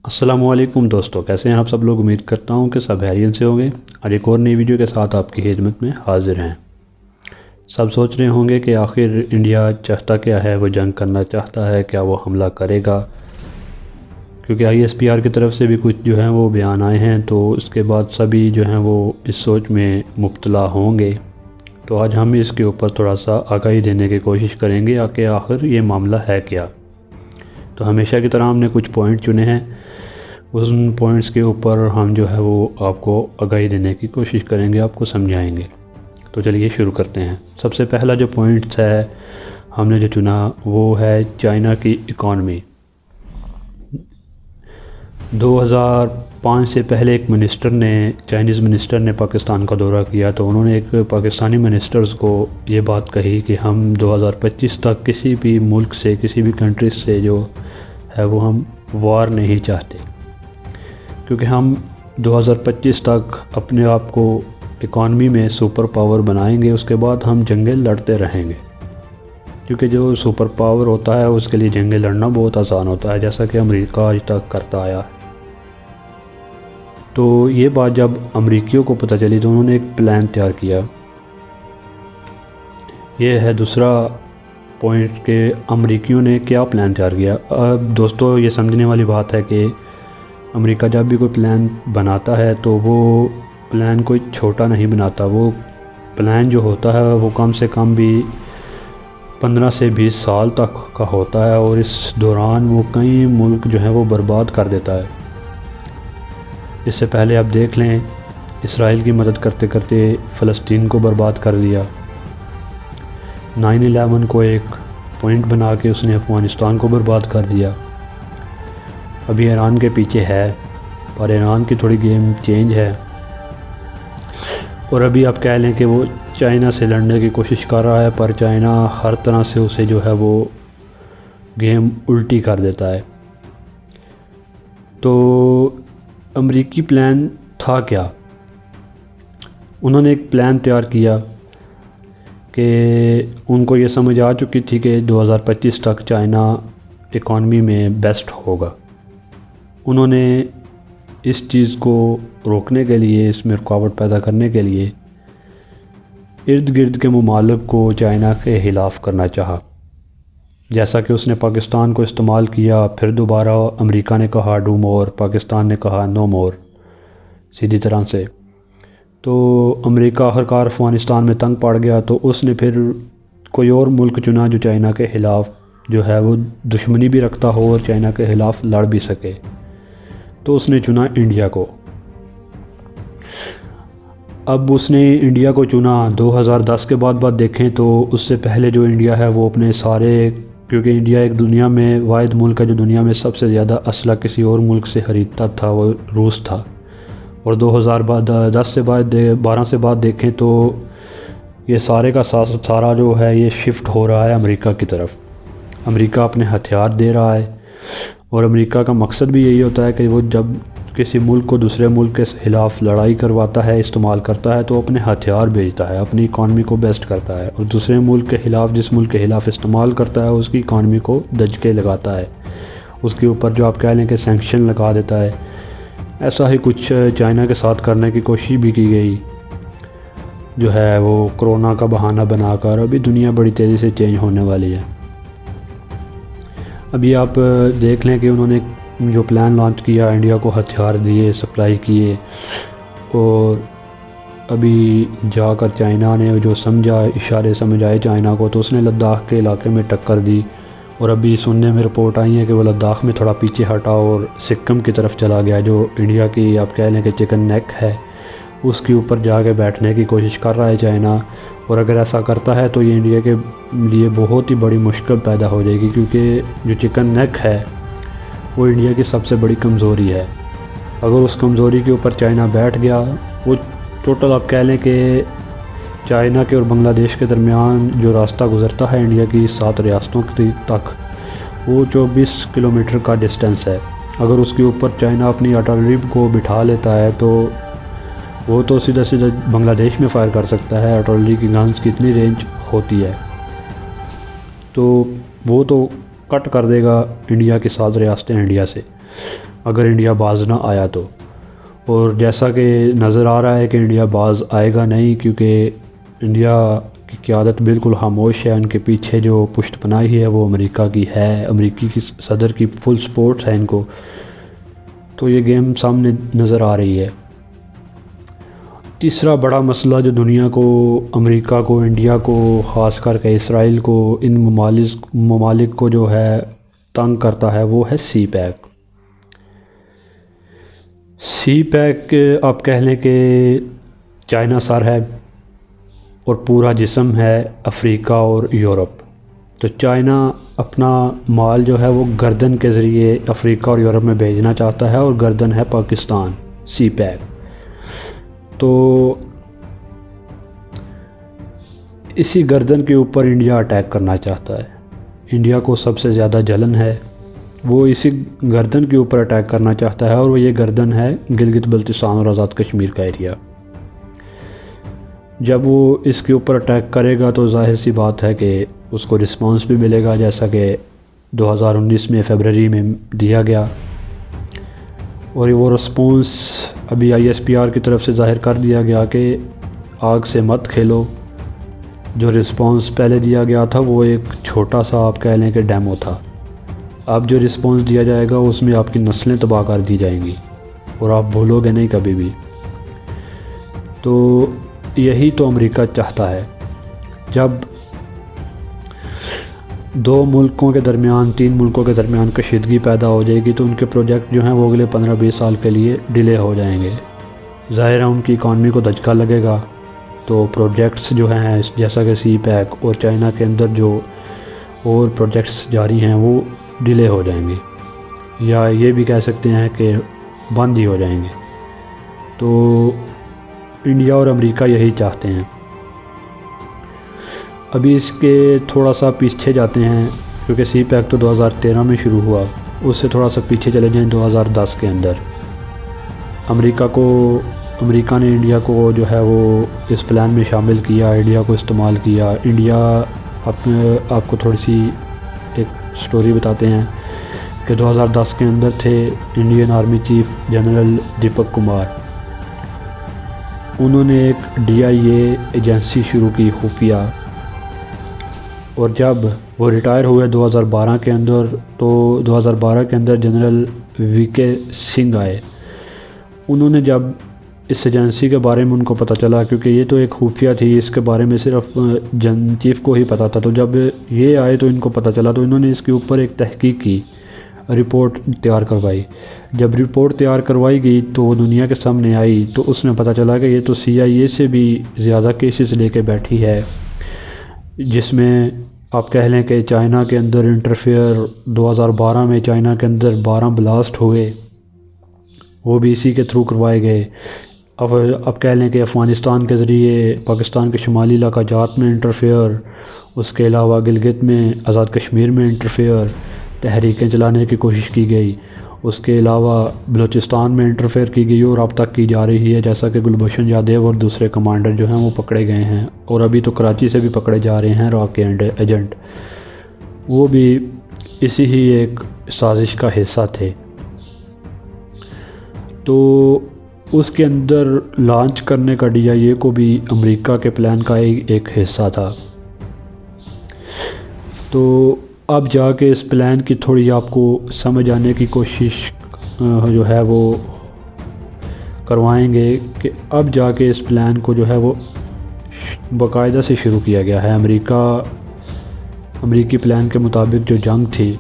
السلام علیکم دوستو، کیسے ہیں آپ سب لوگ؟ امید کرتا ہوں کہ سب خیریت سے ہوں گے۔ آج ایک اور نئی ویڈیو کے ساتھ آپ کی خدمت میں حاضر ہیں۔ سب سوچ رہے ہوں گے کہ آخر انڈیا چاہتا کیا ہے؟ وہ جنگ کرنا چاہتا ہے کیا؟ وہ حملہ کرے گا؟ کیونکہ ISPR کی طرف سے بھی کچھ جو ہیں وہ بیان آئے ہیں، تو اس کے بعد سبھی جو ہیں وہ اس سوچ میں مبتلا ہوں گے۔ تو آج ہم اس کے اوپر تھوڑا سا آگاہی دینے کی کوشش کریں گے کہ آخر یہ معاملہ ہے کیا۔ تو ہمیشہ کی طرح ہم نے کچھ پوائنٹ چنے ہیں، ان پوائنٹس کے اوپر ہم جو ہے وہ آپ کو آگاہی دینے کی کوشش کریں گے، آپ کو سمجھائیں گے۔ تو چلیے شروع کرتے ہیں۔ سب سے پہلا جو پوائنٹس ہے ہم نے جو چنا وہ ہے چائنا کی اکانومی۔ 2005 سے پہلے ایک چائنیز منسٹر نے پاکستان کا دورہ کیا، تو انہوں نے ایک پاکستانی منسٹرز کو یہ بات کہی کہ ہم 2025 تک کسی بھی ملک سے، کسی بھی کنٹریز سے جو ہے وہ ہم وار نہیں چاہتے، کیونکہ ہم 2025 تک اپنے آپ کو اکانومی میں سپر پاور بنائیں گے، اس کے بعد ہم جنگیں لڑتے رہیں گے۔ کیونکہ جو سپر پاور ہوتا ہے اس کے لیے جنگیں لڑنا بہت آسان ہوتا ہے، جیسا کہ امریکہ آج تک کرتا آیا۔ تو یہ بات جب امریکیوں کو پتہ چلی تو انہوں نے ایک پلان تیار کیا۔ یہ ہے دوسرا پوائنٹ کہ امریکیوں نے کیا پلان تیار کیا۔ اب دوستو یہ سمجھنے والی بات ہے کہ امریکہ جب بھی کوئی پلان بناتا ہے تو وہ پلان کوئی چھوٹا نہیں بناتا، وہ پلان جو ہوتا ہے وہ کم سے کم بھی 15 سے 20 سال تک کا ہوتا ہے، اور اس دوران وہ کئی ملک جو ہیں وہ برباد کر دیتا ہے۔ اس سے پہلے آپ دیکھ لیں، اسرائیل کی مدد کرتے کرتے فلسطین کو برباد کر دیا۔ 9/11 کو ایک پوائنٹ بنا کے اس نے افغانستان کو برباد کر دیا۔ ابھی ایران کے پیچھے ہے، پر ایران کی تھوڑی گیم چینج ہے، اور ابھی آپ کہہ لیں کہ وہ چائنا سے لڑنے کی کوشش کر رہا ہے، پر چائنا ہر طرح سے اسے جو ہے وہ گیم الٹی کر دیتا ہے۔ تو امریکی پلان تھا کیا؟ انہوں نے ایک پلان تیار کیا کہ ان کو یہ سمجھ آ چکی تھی کہ 2025 تک چائنا اکانومی میں بیسٹ ہوگا۔ انہوں نے اس چیز کو روکنے کے لیے، اس میں رکاوٹ پیدا کرنے کے لیے ارد گرد کے ممالک کو چائنا کے خلاف کرنا چاہا، جیسا کہ اس نے پاکستان کو استعمال کیا۔ پھر دوبارہ امریکہ نے کہا ڈو مور، پاکستان نے کہا نو مور، سیدھی طرح سے۔ تو امریکہ آخرکار افغانستان میں تنگ پڑ گیا، تو اس نے پھر کوئی اور ملک چنا جو چائنا کے خلاف جو ہے وہ دشمنی بھی رکھتا ہو اور چائنا کے خلاف لڑ بھی سکے۔ تو اس نے چنا انڈیا کو۔ اب اس نے انڈیا کو چنا 2010 کے بعد دیکھیں تو اس سے پہلے جو انڈیا ہے وہ اپنے سارے، کیونکہ انڈیا ایک دنیا میں واحد ملک ہے جو دنیا میں سب سے زیادہ اسلحہ کسی اور ملک سے خریدتا تھا، وہ روس تھا۔ اور 2012 سے بعد دیکھیں تو یہ سارے کا سارا جو ہے یہ شفٹ ہو رہا ہے امریکہ کی طرف۔ امریکہ اپنے ہتھیار دے رہا ہے، اور امریکہ کا مقصد بھی یہی ہوتا ہے کہ وہ جب کسی ملک کو دوسرے ملک کے خلاف لڑائی کرواتا ہے، استعمال کرتا ہے، تو اپنے ہتھیار بھیجتا ہے، اپنی اکانومی کو بیسٹ کرتا ہے، اور دوسرے ملک کے خلاف، جس ملک کے خلاف استعمال کرتا ہے، اس کی اکانومی کو دھچکے لگاتا ہے، اس کے اوپر جو آپ کہہ لیں کہ سینکشن لگا دیتا ہے۔ ایسا ہی کچھ چائنا کے ساتھ کرنے کی کوشش بھی کی گئی، جو ہے وہ کرونا کا بہانہ بنا کر۔ ابھی دنیا بڑی تیزی سے چینج ہونے والی ہے۔ ابھی آپ دیکھ لیں کہ انہوں نے جو پلان لانچ کیا، انڈیا کو ہتھیار دیے، سپلائی کیے، اور ابھی جا کر چائنا نے جو سمجھا، اشارے سمجھ آئے چائنا کو، تو اس نے لداخ کے علاقے میں ٹکر دی۔ اور ابھی سننے میں رپورٹ آئی ہے کہ وہ لداخ میں تھوڑا پیچھے ہٹا اور سکم کی طرف چلا گیا، جو انڈیا کی آپ کہہ لیں کہ چکن نیک ہے، اس کے اوپر جا کے بیٹھنے کی کوشش کر رہا ہے چائنا۔ اور اگر ایسا کرتا ہے تو یہ انڈیا کے لیے بہت ہی بڑی مشکل پیدا ہو جائے گی، کیونکہ جو چکن نیک ہے وہ انڈیا کی سب سے بڑی کمزوری ہے۔ اگر اس کمزوری کے اوپر چائنا بیٹھ گیا، وہ ٹوٹل آپ کہہ لیں کہ چائنا کے اور بنگلہ دیش کے درمیان جو راستہ گزرتا ہے انڈیا کی 7 ریاستوں تک، وہ 24 کلومیٹر کا ڈسٹینس ہے۔ اگر اس کے اوپر چائنا اپنی آرٹلری کو بٹھا لیتا ہے تو وہ تو سیدھا بنگلہ دیش میں فائر کر سکتا ہے۔ آرٹلری کی گنز کی اتنی رینج ہوتی ہے، تو وہ تو کٹ کر دے گا انڈیا کی 7 ریاستیں انڈیا سے۔ اگر انڈیا باز نہ آیا تو، اور جیسا کہ نظر آ رہا ہے کہ انڈیا باز آئے گا نہیں، کیونکہ انڈیا کی قیادت بالکل خاموش ہے، ان کے پیچھے جو پشت پناہی ہے وہ امریکہ کی ہے، امریکی کی صدر کی فل سپورٹ ہے ان کو، تو یہ گیم سامنے نظر آ رہی ہے۔ تیسرا بڑا مسئلہ جو دنیا کو، امریکہ کو، انڈیا کو، خاص کر کے اسرائیل کو، ان ممالک کو جو ہے تنگ کرتا ہے وہ ہے سی پیک۔ سی پیک آپ کہہ لیں کہ چائنا سر ہے اور پورا جسم ہے افریقہ اور یورپ۔ تو چائنا اپنا مال جو ہے وہ گردن کے ذریعے افریقہ اور یورپ میں بھیجنا چاہتا ہے، اور گردن ہے پاکستان، سی پیک۔ تو اسی گردن کے اوپر انڈیا اٹیک کرنا چاہتا ہے، انڈیا کو سب سے زیادہ جلن ہے، وہ اسی گردن کے اوپر اٹیک کرنا چاہتا ہے، اور وہ یہ گردن ہے گلگت بلتستان اور آزاد کشمیر کا ایریا۔ جب وہ اس کے اوپر اٹیک کرے گا تو ظاہر سی بات ہے کہ اس کو رسپانس بھی ملے گا، جیسا کہ 2019 میں فیبرری میں دیا گیا، اور وہ رسپانس ابھی ISPR کی طرف سے ظاہر کر دیا گیا کہ آگ سے مت کھیلو۔ جو رسپانس پہلے دیا گیا تھا وہ ایک چھوٹا سا آپ کہہ لیں کہ ڈیمو تھا، اب جو رسپانس دیا جائے گا اس میں آپ کی نسلیں تباہ کر دی جائیں گی اور آپ بھولو گے نہیں کبھی بھی۔ تو یہی تو امریکہ چاہتا ہے۔ جب دو ملکوں کے درمیان، تین ملکوں کے درمیان کشیدگی پیدا ہو جائے گی تو ان کے پروجیکٹ جو ہیں وہ اگلے 15-20 سال کے لیے ڈیلے ہو جائیں گے۔ ظاہر ہے ان کی اکانومی کو دھچکا لگے گا، تو پروجیکٹس جو ہیں جیسا کہ سی پیک اور چائنا کے اندر جو اور پروجیکٹس جاری ہیں وہ ڈیلے ہو جائیں گے، یا یہ بھی کہہ سکتے ہیں کہ بند ہی ہو جائیں گے۔ تو انڈیا اور امریکہ یہی چاہتے ہیں۔ ابھی اس کے تھوڑا سا پیچھے جاتے ہیں، کیونکہ سی پیک تو 2013 میں شروع ہوا، اس سے تھوڑا سا پیچھے چلے جائیں 2010 کے اندر امریکہ نے انڈیا کو جو ہے وہ اس پلان میں شامل کیا، انڈیا کو استعمال کیا۔ انڈیا آپ کو تھوڑی سی ایک سٹوری بتاتے ہیں کہ 2010 کے اندر تھے Indian army chief general Deepak Kumar, انہوں نے ایک DIA ایجنسی شروع کی خفیہ، اور جب وہ ریٹائر ہوئے 2012 کے اندر، تو 2012 کے اندر جنرل VK سنگھ آئے۔ انہوں نے جب اس ایجنسی کے بارے میں ان کو پتہ چلا، کیونکہ یہ تو ایک خفیہ تھی، اس کے بارے میں صرف چیف کو ہی پتہ تھا، تو جب یہ آئے تو ان کو پتہ چلا، تو انہوں نے اس کے اوپر ایک تحقیق کی، رپورٹ تیار کروائی۔ جب رپورٹ تیار کروائی گئی تو وہ دنیا کے سامنے آئی، تو اس میں پتہ چلا کہ یہ تو CIA سے بھی زیادہ کیسز لے کے بیٹھی ہے، جس میں آپ کہہ لیں کہ چائنا کے اندر انٹرفیئر 2012 میں چائنا کے اندر 12 بلاسٹ ہوئے، وہ بھی اسی کے تھرو کروائے گئے۔ اب کہہ لیں کہ افغانستان کے ذریعے پاکستان کے شمالی علاقہ جات میں انٹرفیئر، اس کے علاوہ گلگت میں، آزاد کشمیر میں انٹرفیئر، تحریکیں چلانے کی کوشش کی گئی، اس کے علاوہ بلوچستان میں انٹرفیئر کی گئی اور اب تک کی جا رہی ہے، جیسا کہ گلبھوشن یادیو اور دوسرے کمانڈر جو ہیں وہ پکڑے گئے ہیں، اور ابھی تو کراچی سے بھی پکڑے جا رہے ہیں راک کے ایجنٹ، وہ بھی اسی ہی ایک سازش کا حصہ تھے۔ تو اس کے اندر لانچ کرنے کا DIA کو بھی امریکہ کے پلان کا ایک حصہ تھا۔ تو اب جا کے اس پلان کی تھوڑی آپ کو سمجھ آنے کی کوشش جو ہے وہ کروائیں گے کہ اب جا کے اس پلان کو جو ہے وہ باقاعدہ سے شروع کیا گیا ہے۔ امریکی پلان کے مطابق جو جنگ تھی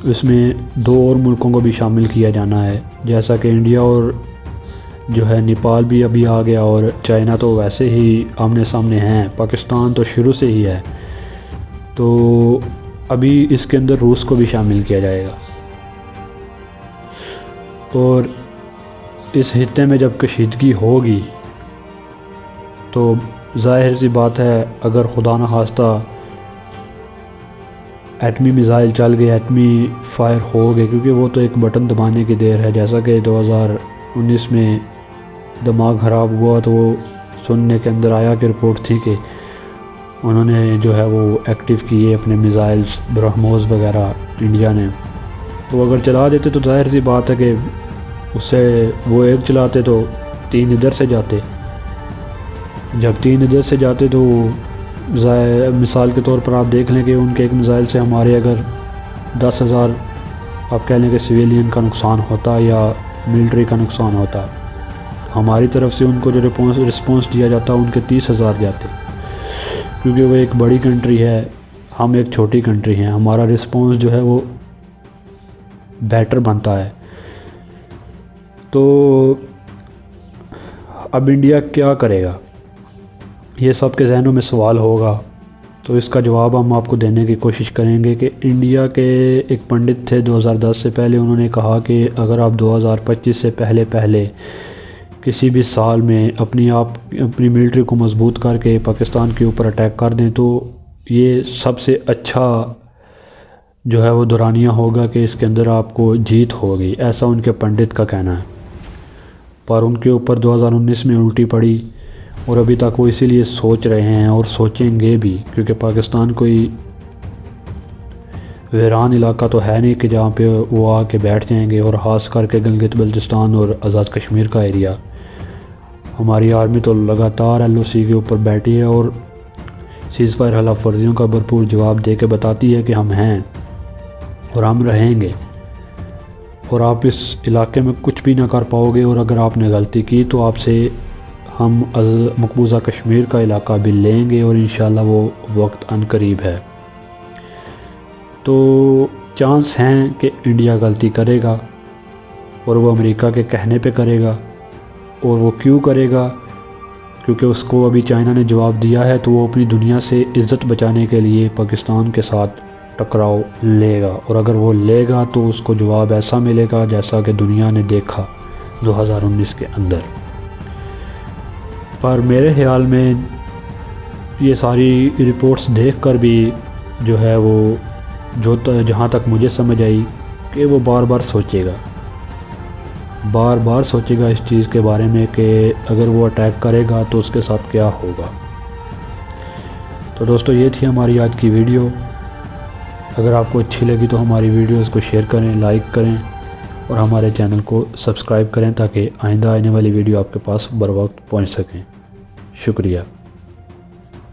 اس میں 2 اور ملکوں کو بھی شامل کیا جانا ہے، جیسا کہ انڈیا اور جو ہے نیپال بھی ابھی آ گیا، اور چائنا تو ویسے ہی آمنے سامنے ہیں، پاکستان تو شروع سے ہی ہے، تو ابھی اس کے اندر روس کو بھی شامل کیا جائے گا۔ اور اس خطے میں جب کشیدگی ہوگی تو ظاہر سی بات ہے، اگر خدا نہ خواستہ ایٹمی میزائل چل گئے، ایٹمی فائر ہو گئے، کیونکہ وہ تو ایک بٹن دبانے کی دیر ہے، جیسا کہ 2019 میں دماغ خراب ہوا تو وہ سننے کے اندر آیا کہ رپورٹ تھی کہ انہوں نے جو ہے وہ ایکٹیو کیے اپنے میزائلز، برہموس وغیرہ انڈیا نے، تو اگر چلا دیتے تو ظاہر سی بات ہے کہ اس سے وہ ایک چلاتے تو 3 ادھر سے جاتے، جب 3 ادھر سے جاتے تو مثال کے طور پر آپ دیکھ لیں کہ ان کے ایک میزائل سے ہمارے اگر 10,000 آپ کہہ لیں کہ سویلین کا نقصان ہوتا یا ملٹری کا نقصان ہوتا، ہماری طرف سے ان کو جو رسپانس دیا جاتا ان کے 30,000 جاتے، کیونکہ وہ ایک بڑی کنٹری ہے، ہم ایک چھوٹی کنٹری ہیں، ہمارا رسپانس جو ہے وہ بیٹر بنتا ہے۔ تو اب انڈیا کیا کرے گا، یہ سب کے ذہنوں میں سوال ہوگا، تو اس کا جواب ہم آپ کو دینے کی کوشش کریں گے کہ انڈیا کے ایک پنڈت تھے 2010 سے پہلے، انہوں نے کہا کہ اگر آپ 2025 سے پہلے کسی بھی سال میں اپنی ملٹری کو مضبوط کر کے پاکستان کے اوپر اٹیک کر دیں تو یہ سب سے اچھا جو ہے وہ دورانیہ ہوگا کہ اس کے اندر آپ کو جیت ہوگی، ایسا ان کے پنڈت کا کہنا ہے۔ پر ان کے اوپر 2019 میں الٹی پڑی اور ابھی تک وہ اسی لیے سوچ رہے ہیں اور سوچیں گے بھی، کیونکہ پاکستان کوئی ویران علاقہ تو ہے نہیں کہ جہاں پہ وہ آ کے بیٹھ جائیں گے، اور خاص کر کے گلگت بلتستان اور آزاد کشمیر کا ایریا۔ ہماری آرمی تو لگاتار LOC کے اوپر بیٹھی ہے اور سیز فائر خلاف ورزیوں کا بھرپور جواب دے کے بتاتی ہے کہ ہم ہیں اور ہم رہیں گے، اور آپ اس علاقے میں کچھ بھی نہ کر پاؤ گے، اور اگر آپ نے غلطی کی تو آپ سے ہم مقبوضہ کشمیر کا علاقہ بھی لیں گے، اور انشاءاللہ وہ وقت ان قریب ہے۔ تو چانس ہیں کہ انڈیا غلطی کرے گا، اور وہ امریکہ کے کہنے پہ کرے گا، اور وہ کیوں کرے گا؟ کیونکہ اس کو ابھی چائنا نے جواب دیا ہے، تو وہ اپنی دنیا سے عزت بچانے کے لیے پاکستان کے ساتھ ٹکراؤ لے گا، اور اگر وہ لے گا تو اس کو جواب ایسا ملے گا جیسا کہ دنیا نے دیکھا 2019 کے اندر۔ پر میرے خیال میں یہ ساری رپورٹس دیکھ کر بھی جو ہے وہ جہاں تک مجھے سمجھ آئی کہ وہ بار بار سوچے گا اس چیز کے بارے میں کہ اگر وہ اٹیک کرے گا تو اس کے ساتھ کیا ہوگا۔ تو دوستو یہ تھی ہماری آج کی ویڈیو، اگر آپ کو اچھی لگی تو ہماری ویڈیوز کو شیئر کریں، لائک کریں، اور ہمارے چینل کو سبسکرائب کریں تاکہ آئندہ آنے والی ویڈیو آپ کے پاس بر وقت پہنچ سکیں۔ شکریہ۔